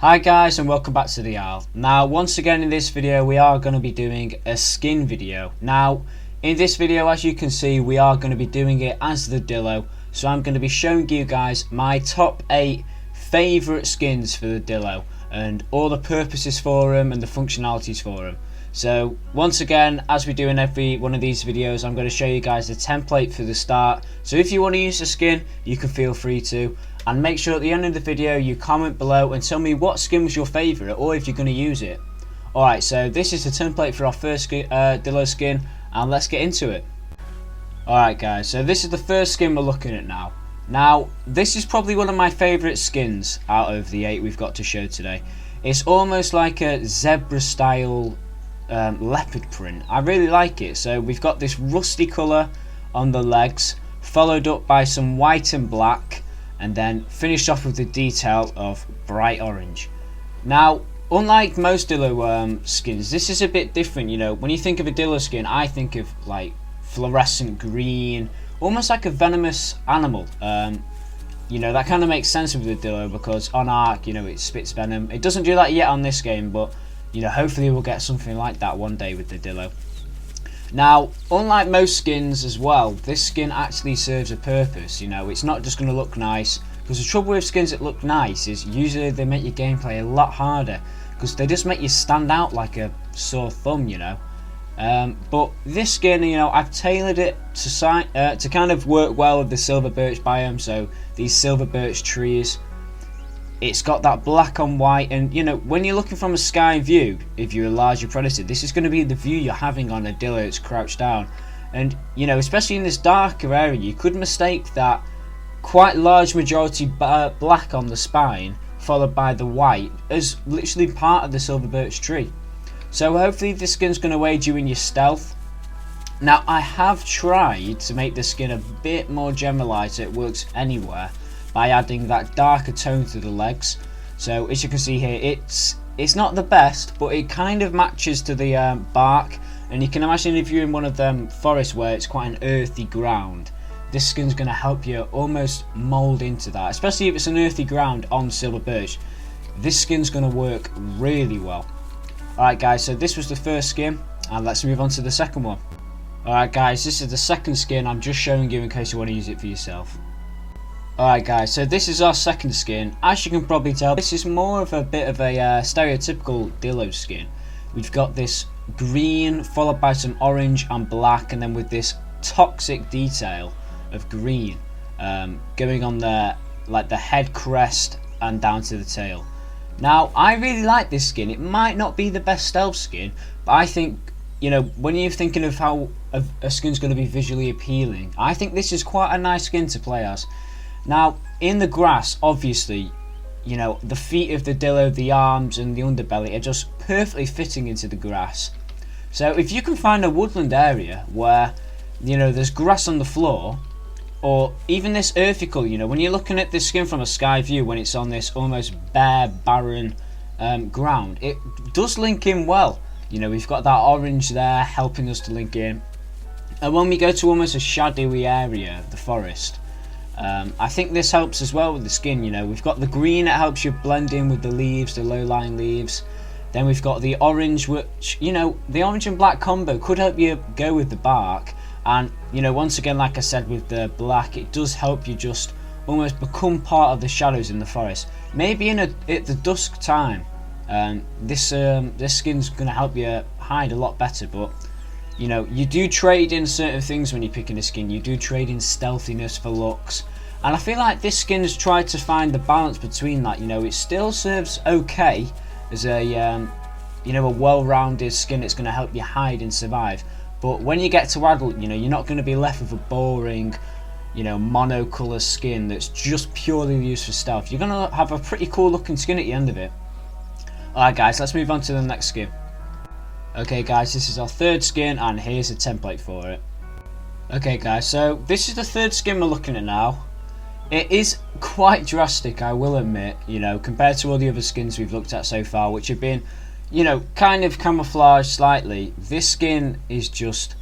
Hi guys, and welcome back to the Isle. Now once again in this video we are going to be doing a skin video. Now in this video, as you can see, we are going to be doing it as the Dilo. So I'm going to be showing you guys my top 8 favourite skins for the Dilo and all the purposes for them and the functionalities for them. So once again, as we do in every one of these videos, I'm going to show you guys the template for the start. So if you want to use the skin, you can feel free to. And make sure at the end of the video you comment below and tell me what skin was your favourite or if you're going to use it. Alright, so this is the template for our first Dilo skin, and let's get into it. Alright guys, so this is the first skin we're looking at now. Now, this is probably one of my favourite skins out of the 8 we've got to show today. It's almost like a zebra style leopard print. I really like it. So we've got this rusty colour on the legs, followed up by some white and black, and then finished off with the detail of bright orange. Now, unlike most Dilo skins, this is a bit different. You know, when you think of a Dilo skin, I think of like fluorescent green, almost like a venomous animal. You know, that kind of makes sense with the Dilo because on Ark, you know, it spits venom. It doesn't do that yet on this game, but you know, hopefully we'll get something like that one day with the Dilo. Now, unlike most skins as well, this skin actually serves a purpose. You know, it's not just going to look nice, because the trouble with skins that look nice is usually they make your gameplay a lot harder, because they just make you stand out like a sore thumb, you know. But this skin, you know, I've tailored it to kind of work well with the silver birch biome, so these silver birch trees. It's got that black on white, and you know, when you're looking from a sky view, if you're a larger predator, this is going to be the view you're having on a Dilo that's crouched down. And you know, especially in this darker area, you could mistake that quite large majority black on the spine followed by the white as literally part of the silver birch tree. So hopefully this skin's going to aid you in your stealth. Now, I have tried to make the skin a bit more generalized so it works anywhere, by adding that darker tone to the legs. So as you can see here, it's not the best, but it kind of matches to the bark. And you can imagine if you're in one of them forests where it's quite an earthy ground, this skin's going to help you almost mould into that, especially if it's an earthy ground on silver birch. This skin's going to work really well. Alright guys, so this was the first skin, and let's move on to the second one. Alright guys, this is the second skin. I'm just showing you in case you want to use it for yourself. Alright guys, so this is our second skin. As you can probably tell, this is more of a bit of a stereotypical Dilo skin. We've got this green followed by some orange and black, and then with this toxic detail of green going on there, like the head crest and down to the tail. Now, I really like this skin. It might not be the best stealth skin, but I think, you know, when you're thinking of how a skin's going to be visually appealing, I think this is quite a nice skin to play as. Now, in the grass, obviously, you know, the feet of the Dilo, the arms and the underbelly are just perfectly fitting into the grass. So if you can find a woodland area where, you know, there's grass on the floor, or even this earthy colour, you know, when you're looking at this skin from a sky view, when it's on this almost bare, barren ground, it does link in well. You know, we've got that orange there helping us to link in. And when we go to almost a shadowy area of the forest, I think this helps as well with the skin. You know, we've got the green, it helps you blend in with the leaves, the low-lying leaves. Then we've got the orange, which, you know, the orange and black combo could help you go with the bark. And, you know, once again, like I said, with the black, it does help you just almost become part of the shadows in the forest. Maybe at the dusk time, this skin's going to help you hide a lot better. But, you know, you do trade in certain things when you're picking a skin. You do trade in stealthiness for looks. And I feel like this skin's tried to find the balance between that. You know, it still serves okay as a, you know, a well-rounded skin that's going to help you hide and survive. But when you get to adult, you know, you're not going to be left with a boring, you know, monocolour skin that's just purely used for stealth. You're going to have a pretty cool looking skin at the end of it. Alright guys, let's move on to the next skin. Okay guys, this is our third skin, and here's a template for it. Okay guys, so this is the third skin we're looking at now. It is quite drastic, I will admit, you know, compared to all the other skins we've looked at so far, which have been, you know, kind of camouflaged slightly. This skin is just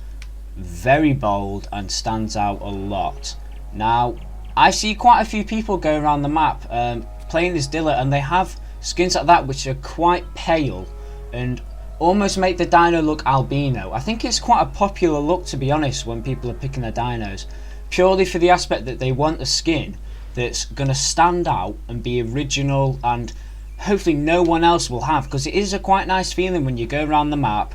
very bold and stands out a lot. Now, I see quite a few people go around the map playing this Dilo, and they have skins like that which are quite pale and almost make the dino look albino. I think it's quite a popular look, to be honest, when people are picking their dinos, purely for the aspect that they want a skin that's going to stand out and be original and hopefully no one else will have, because it is a quite nice feeling when you go around the map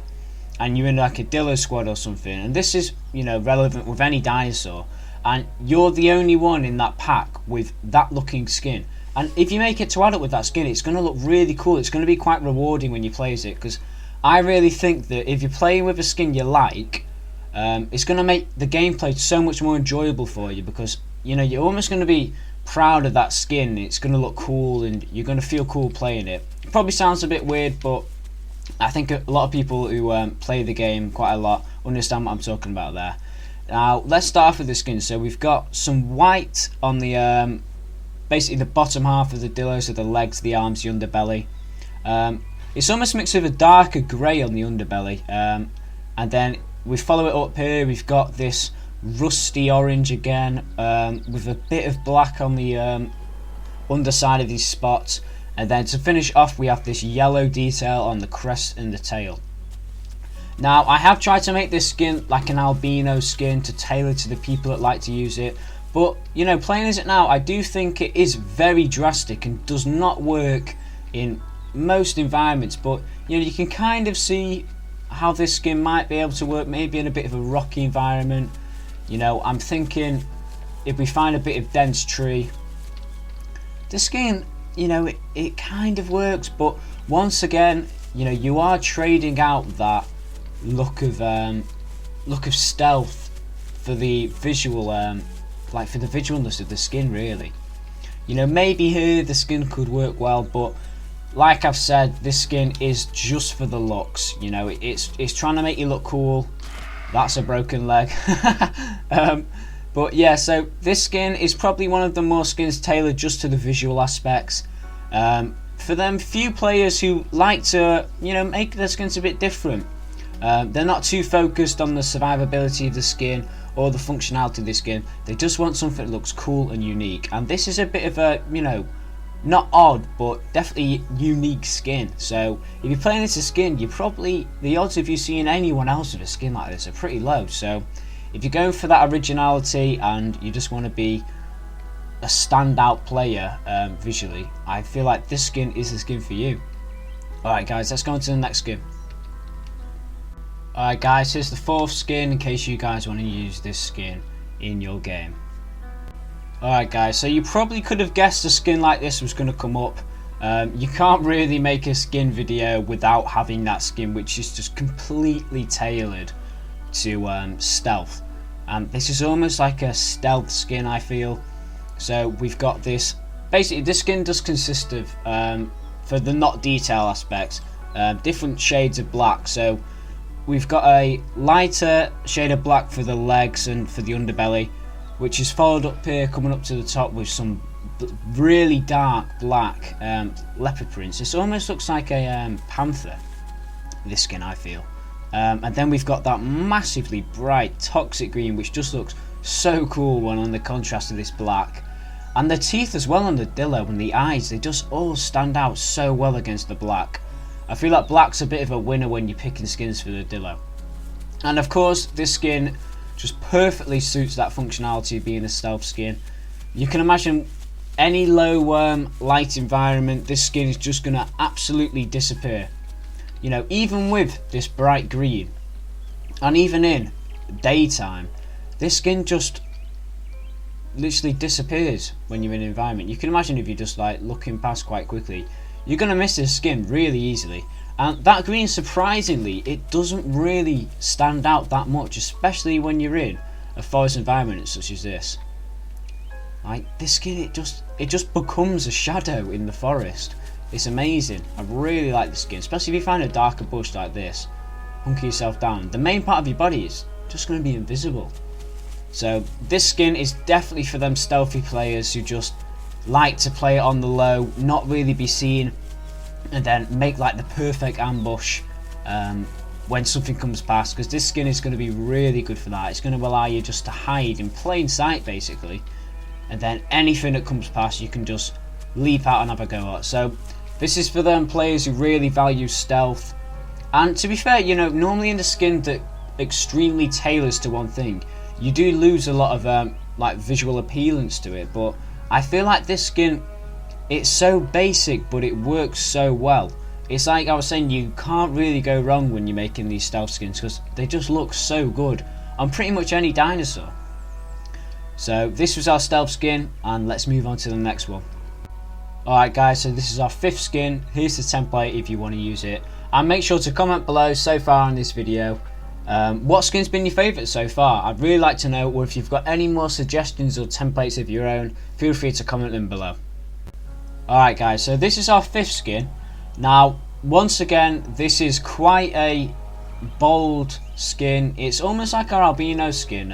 and you're in like a Dilo squad or something, and this is, you know, relevant with any dinosaur, and you're the only one in that pack with that looking skin. And if you make it to adult with that skin, it's going to look really cool. It's going to be quite rewarding when you play as it, because I really think that if you're playing with a skin you like, it's going to make the gameplay so much more enjoyable for you, because, you know, you're almost going to be proud of that skin. It's going to look cool and you're going to feel cool playing it. It probably sounds a bit weird, but I think a lot of people who play the game quite a lot understand what I'm talking about there. Now let's start off with the skin. So we've got some white on the basically the bottom half of the Dilo, so the legs, the arms, the underbelly. It's almost mixed with a darker grey on the underbelly, and then we follow it up here. We've got this rusty orange again, with a bit of black on the underside of these spots, and then to finish off we have this yellow detail on the crest and the tail. Now I have tried to make this skin like an albino skin to tailor to the people that like to use it, but, you know, playing as it now, I do think it is very drastic and does not work in most environments. But, you know, you can kind of see how this skin might be able to work maybe in a bit of a rocky environment. You know, I'm thinking if we find a bit of dense tree, the skin, you know, it kind of works. But once again, you know, you are trading out that look of stealth for the visual, like for the visualness of the skin, really. You know, maybe here the skin could work well, but like I've said, this skin is just for the looks. You know, it's trying to make you look cool. That's a broken leg. But yeah, so this skin is probably one of the more skins tailored just to the visual aspects. For them few players who like to, you know, make their skins a bit different. They're not too focused on the survivability of the skin or the functionality of the skin. They just want something that looks cool and unique. And this is a bit of a, you know, not odd, but definitely unique skin. So if you're playing this as skin, you're probably, the odds of you seeing anyone else with a skin like this are pretty low. So if you're going for that originality and you just want to be a standout player visually, I feel like this skin is the skin for you. Alright guys, let's go on to the next skin. Alright guys, here's the fourth skin in case you guys want to use this skin in your game. Alright guys, so you probably could have guessed a skin like this was going to come up. You can't really make a skin video without having that skin, which is just completely tailored to stealth. And this is almost like a stealth skin, I feel. So we've got this, basically this skin does consist of, for the not detail aspects, different shades of black. So we've got a lighter shade of black for the legs and for the underbelly, which is followed up here, coming up to the top with some really dark black leopard prints. This almost looks like a panther, this skin, I feel. And then we've got that massively bright toxic green, which just looks so cool when on the contrast of this black. And the teeth as well on the Dilo and the eyes, they just all stand out so well against the black. I feel like black's a bit of a winner when you're picking skins for the Dilo. And of course, this skin just perfectly suits that functionality of being a stealth skin. You can imagine any low light environment, this skin is just going to absolutely disappear. You know, even with this bright green, and even in daytime, this skin just literally disappears when you're in an environment. You can imagine if you're just like looking past quite quickly, you're going to miss this skin really easily. And that green, surprisingly, it doesn't really stand out that much, especially when you're in a forest environment such as this. Like this skin, it just becomes a shadow in the forest. It's amazing. I really like the skin, especially if you find a darker bush like this. Hunker yourself down. The main part of your body is just going to be invisible. So this skin is definitely for them stealthy players who just like to play it on the low, not really be seen, and then make like the perfect ambush when something comes past, because this skin is going to be really good for that. It's going to allow you just to hide in plain sight basically, and then anything that comes past you can just leap out and have a go at. So This is for them players who really value stealth. And to be fair, you know, normally in the skin that extremely tailors to one thing, you do lose a lot of like visual appearance to it. But I feel like this skin, it's so basic, but it works so well. It's like I was saying, you can't really go wrong when you're making these stealth skins because they just look so good on pretty much any dinosaur. So this was our stealth skin, and let's move on to the next one. Alright guys, so this is our 5th skin. Here's the template if you want to use it. And make sure to comment below so far on this video what skin's been your favourite so far. I'd really like to know, or if you've got any more suggestions or templates of your own, feel free to comment them below. Alright guys, so this is our 5th skin. Now, once again, this is quite a bold skin. It's almost like our albino skin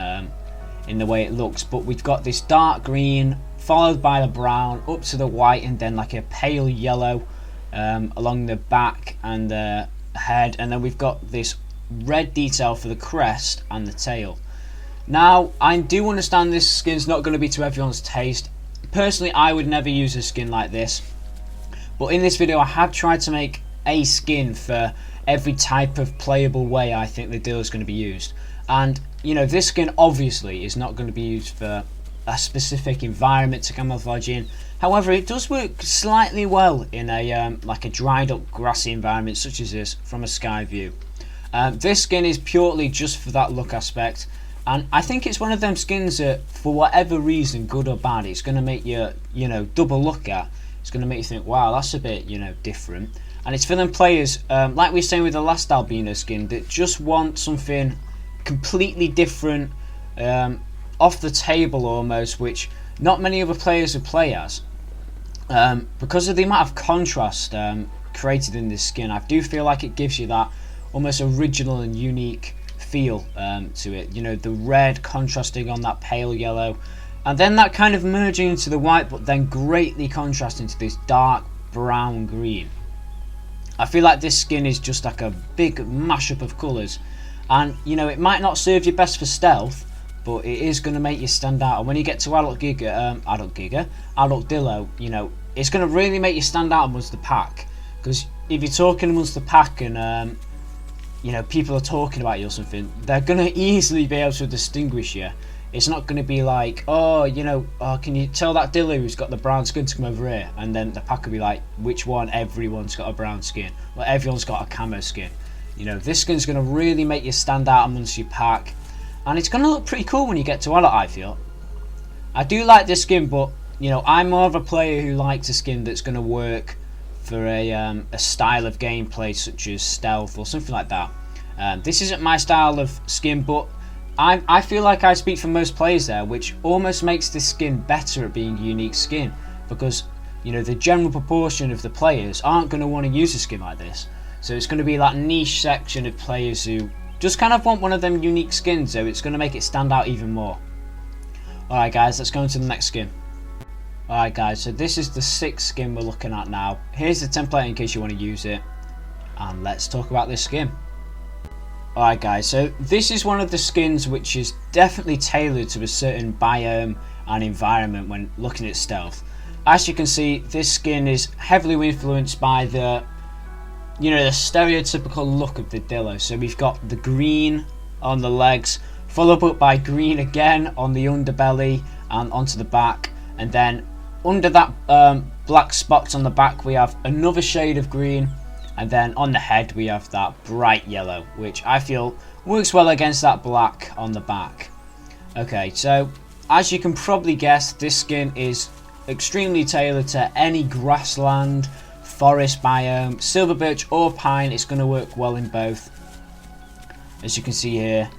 in the way it looks, but we've got this dark green followed by the brown up to the white, and then like a pale yellow along the back and the head, and then we've got this red detail for the crest and the tail. Now, I do understand this skin's not going to be to everyone's taste. Personally, I would never use a skin like this, but in this video I have tried to make a skin for every type of playable way I think the Dilo is going to be used. And you know, this skin obviously is not going to be used for a specific environment to camouflage in. However, it does work slightly well in a like a dried up grassy environment such as this from a sky view. This skin is purely just for that look aspect, and I think it's one of them skins that, for whatever reason, good or bad, it's going to make you, you know, double look at. It's going to make you think, wow, that's a bit, you know, different. And it's for them players, like we were saying with the last albino skin, that just want something completely different, off the table almost, which not many other players would play as. Because of the amount of contrast created in this skin, I do feel like it gives you that almost original and unique feel to it. You know, the red contrasting on that pale yellow, and then that kind of merging into the white, but then greatly contrasting to this dark brown green. I feel like this skin is just like a big mashup of colours, and you know, it might not serve you best for stealth, but it is going to make you stand out. And when you get to adult Dilo, you know, it's going to really make you stand out amongst the pack. Because if you're talking amongst the pack and you know, people are talking about you or something, they're going to easily be able to distinguish you. It's not going to be like, oh, you know, oh, can you tell that Dilo who's got the brown skin to come over here? And then the pack will be like, which one? Everyone's got a brown skin. Well, everyone's got a camo skin. You know, this skin's going to really make you stand out amongst your pack. And it's going to look pretty cool when you get to adult, I feel. I do like this skin, but, you know, I'm more of a player who likes a skin that's going to work for a style of gameplay such as stealth or something like that. This isn't my style of skin, but I feel like I speak for most players there, which almost makes this skin better at being a unique skin, because, you know, the general proportion of the players aren't going to want to use a skin like this. So it's going to be that niche section of players who just kind of want one of them unique skins, so it's going to make it stand out even more. Alright guys, let's go into the next skin. Alright guys, so this is the 6th skin we're looking at now. Here's the template in case you want to use it, and let's talk about this skin. Alright guys, so this is one of the skins which is definitely tailored to a certain biome and environment when looking at stealth. As you can see, this skin is heavily influenced by the, you know, the stereotypical look of the Dilo. So we've got the green on the legs, followed up by green again on the underbelly and onto the back, and then under that black spots on the back we have another shade of green, and then on the head we have that bright yellow, which I feel works well against that black on the back. Okay, so as you can probably guess, this skin is extremely tailored to any grassland, forest biome, silver birch or pine. It's going to work well in both. As you can see here,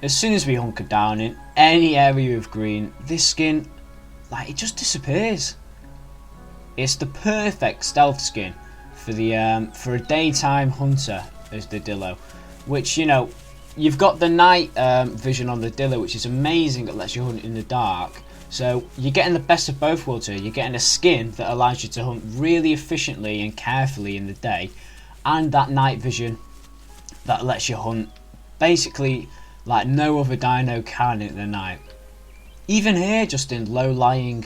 as soon as we hunker down in any area of green, this skin, like, it just disappears. It's the perfect stealth skin for the for a daytime hunter as the Dilo, which, you know, you've got the night vision on the Dilo, which is amazing. It lets you hunt in the dark. So you're getting the best of both worlds here. You're getting a skin that allows you to hunt really efficiently and carefully in the day, and that night vision that lets you hunt basically like no other dino can in the night. Even here, just in low-lying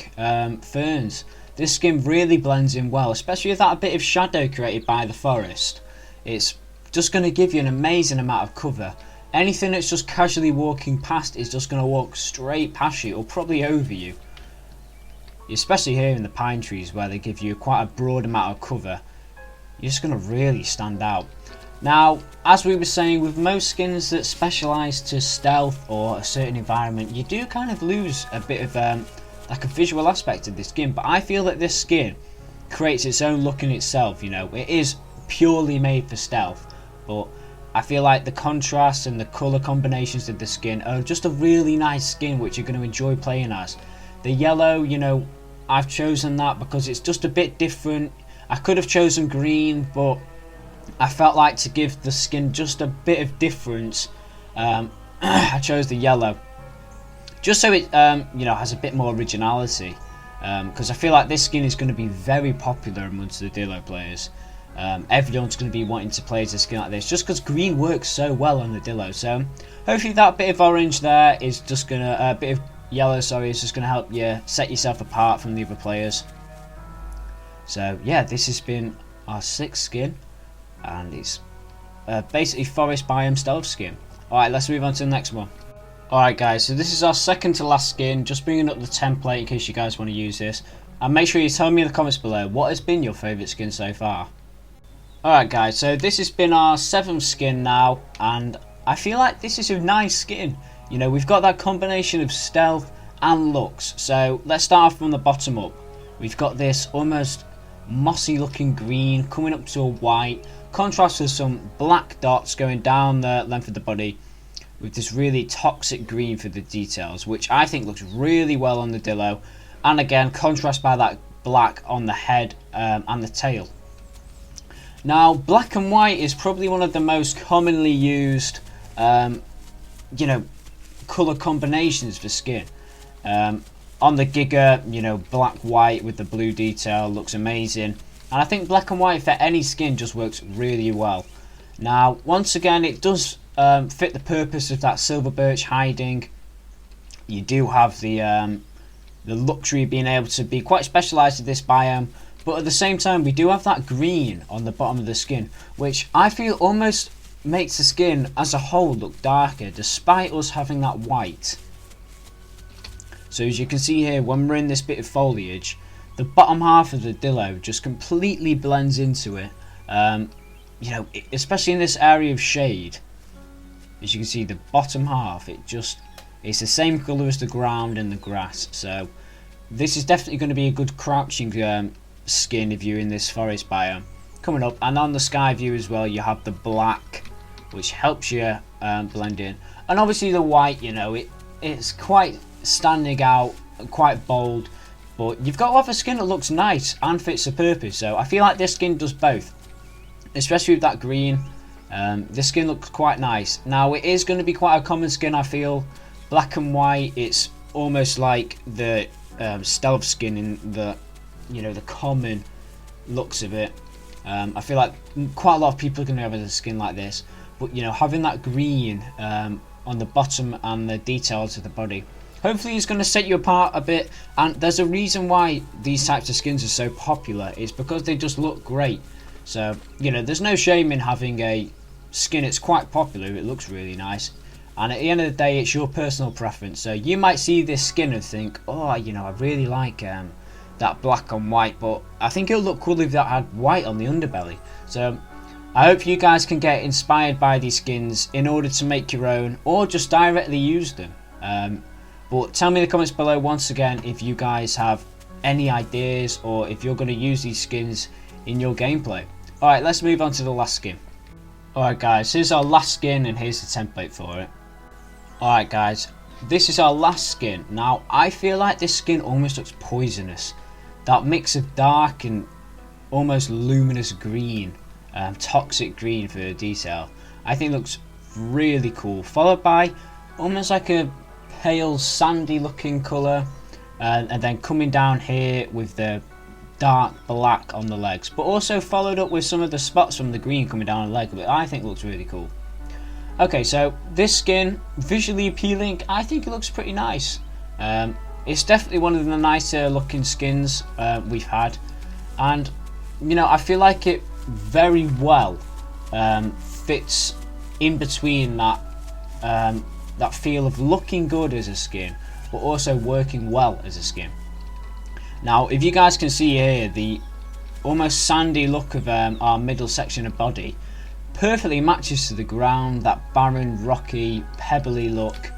ferns, this skin really blends in well, especially with that bit of shadow created by the forest. It's just going to give you an amazing amount of cover. Anything that's just casually walking past is just going to walk straight past you or probably over you. Especially here in the pine trees where they give you quite a broad amount of cover. You're just going to really stand out. Now, as we were saying, with most skins that specialise to stealth or a certain environment, you do kind of lose a bit of like a visual aspect of this skin. But I feel that this skin creates its own look in itself. You know, it is purely made for stealth, but I feel like the contrast and the colour combinations of the skin are just a really nice skin which you're going to enjoy playing as. The yellow, you know, I've chosen that because it's just a bit different. I could have chosen green, but I felt like to give the skin just a bit of difference, I chose the yellow. Just so it you know, has a bit more originality. Because I feel like this skin is going to be very popular amongst the Dilo players. Everyone's going to be wanting to play as a skin like this, just because green works so well on the Dilo. So hopefully that bit of orange there is just going to, bit of yellow, sorry, is just going to help you set yourself apart from the other players. So yeah, this has been our 6th skin, and it's basically forest biome stealth skin. Alright, let's move on to the next one. Alright guys, so this is our second to last skin, just bringing up the template in case you guys want to use this. And make sure you tell me in the comments below what has been your favourite skin so far. Alright guys, so this has been our 7th skin now, and I feel like this is a nice skin. You know, we've got that combination of stealth and looks. So let's start off from the bottom up. We've got this almost mossy looking green coming up to a white, contrast with some black dots going down the length of the body, with this really toxic green for the details, which I think looks really well on the Dilo, and again contrast by that black on the head and the tail. Now, black and white is probably one of the most commonly used you know, colour combinations for skin. On the Giga, you know, black white with the blue detail looks amazing, and I think black and white for any skin just works really well. Now, once again, it does fit the purpose of that silver birch hiding. You do have the luxury of being able to be quite specialised in this biome, but at the same time we do have that green on the bottom of the skin, which I feel almost makes the skin as a whole look darker despite us having that white. So as you can see here, when we're in this bit of foliage, the bottom half of the Dilo just completely blends into it. You know, especially in this area of shade, as you can see, the bottom half, it's the same colour as the ground and the grass. So this is definitely going to be a good crouching skin if you're in this forest biome. Coming up, and on the sky view as well, you have the black, which helps you blend in, and obviously the white. You know, it's quite standing out, quite bold, but you've got to have a skin that looks nice and fits the purpose. So I feel like this skin does both, especially with that green. This skin looks quite nice. Now, it is going to be quite a common skin, I feel. Black and white, it's almost like the stealth skin in the, you know, the common looks of it. I feel like quite a lot of people are going to have a skin like this, but you know, having that green on the bottom and the details of the body, hopefully it's going to set you apart a bit. And there's a reason why these types of skins are so popular. It's because they just look great. So, you know, there's no shame in having a skin that's quite popular. It looks really nice, and at the end of the day, it's your personal preference. So you might see this skin and think, oh, you know, I really like that black and white, but I think it would look cool if that had white on the underbelly. So I hope you guys can get inspired by these skins in order to make your own, or just directly use them. But tell me in the comments below once again if you guys have any ideas, or if you're going to use these skins in your gameplay. Alright, let's move on to the last skin. Alright guys, here's our last skin, and here's the template for it. Alright guys, this is our last skin. Now, I feel like this skin almost looks poisonous. That mix of dark and almost luminous green, toxic green for the detail, I think looks really cool. Followed by almost like a pale sandy looking colour, and then coming down here with the dark black on the legs, but also followed up with some of the spots from the green coming down the leg, but I think looks really cool. Okay, so this skin, visually appealing, I think it looks pretty nice. it's definitely one of the nicer looking skins we've had, and you know, I feel like it very well fits in between that that feel of looking good as a skin but also working well as a skin. Now if you guys can see here, the almost sandy look of our middle section of body perfectly matches to the ground, that barren, rocky, pebbly look.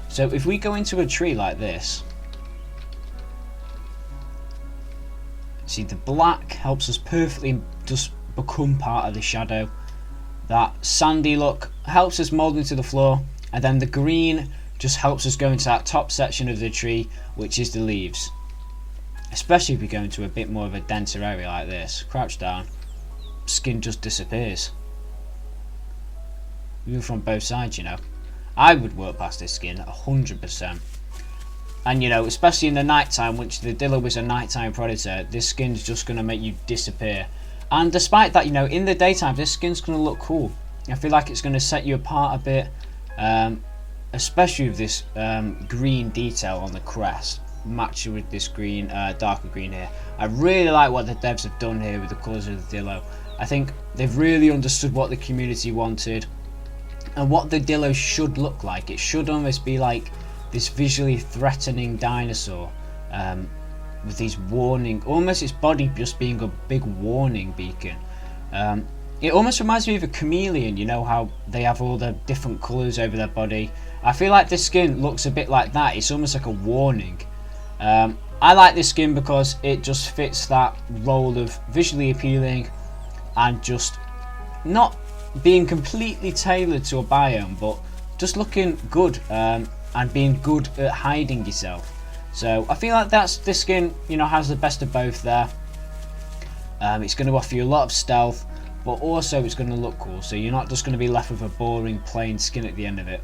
So if we go into a tree like this, see, the black helps us perfectly just become part of the shadow. That sandy look helps us mold into the floor, and then the green just helps us go into that top section of the tree, which is the leaves. Especially if we go into a bit more of a denser area like this. Crouch down, skin just disappears. Even from both sides, you know. I would work past this skin 100%. And you know, especially in the night time, which the Dilo is a nighttime predator, this skin's just going to make you disappear. And despite that, you know, in the daytime this skin's going to look cool. I feel like it's going to set you apart a bit, especially with this green detail on the crest, matched with this green, darker green here. I really like what the devs have done here with the colours of the Dilo. I think they've really understood what the community wanted and what the Dilo should look like. It should almost be like this visually threatening dinosaur, with these warning, almost its body just being a big warning beacon. It almost reminds me of a chameleon, you know how they have all the different colours over their body. I feel like this skin looks a bit like that. It's almost like a warning. I like this skin because it just fits that role of visually appealing and just not being completely tailored to a biome, but just looking good and being good at hiding yourself. So I feel like this skin, you know, has the best of both there. It's going to offer you a lot of stealth, but also it's going to look cool, so you're not just going to be left with a boring plain skin at the end of it.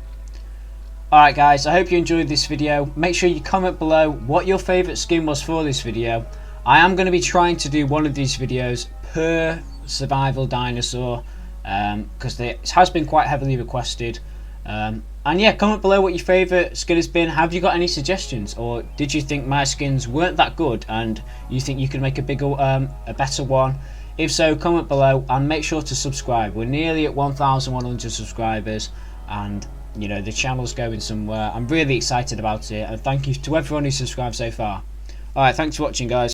Alright guys, I hope you enjoyed this video. Make sure you comment below what your favourite skin was for this video. I am going to be trying to do one of these videos per survival dinosaur, because it has been quite heavily requested. And yeah, comment below what your favourite skin has been. Have you got any suggestions, or did you think my skins weren't that good and you think you could make a bigger, a better one? If so, comment below and make sure to subscribe. We're nearly at 1,100 subscribers, and you know, the channel's going somewhere. I'm really excited about it, and thank you to everyone who subscribed so far. Alright, thanks for watching guys.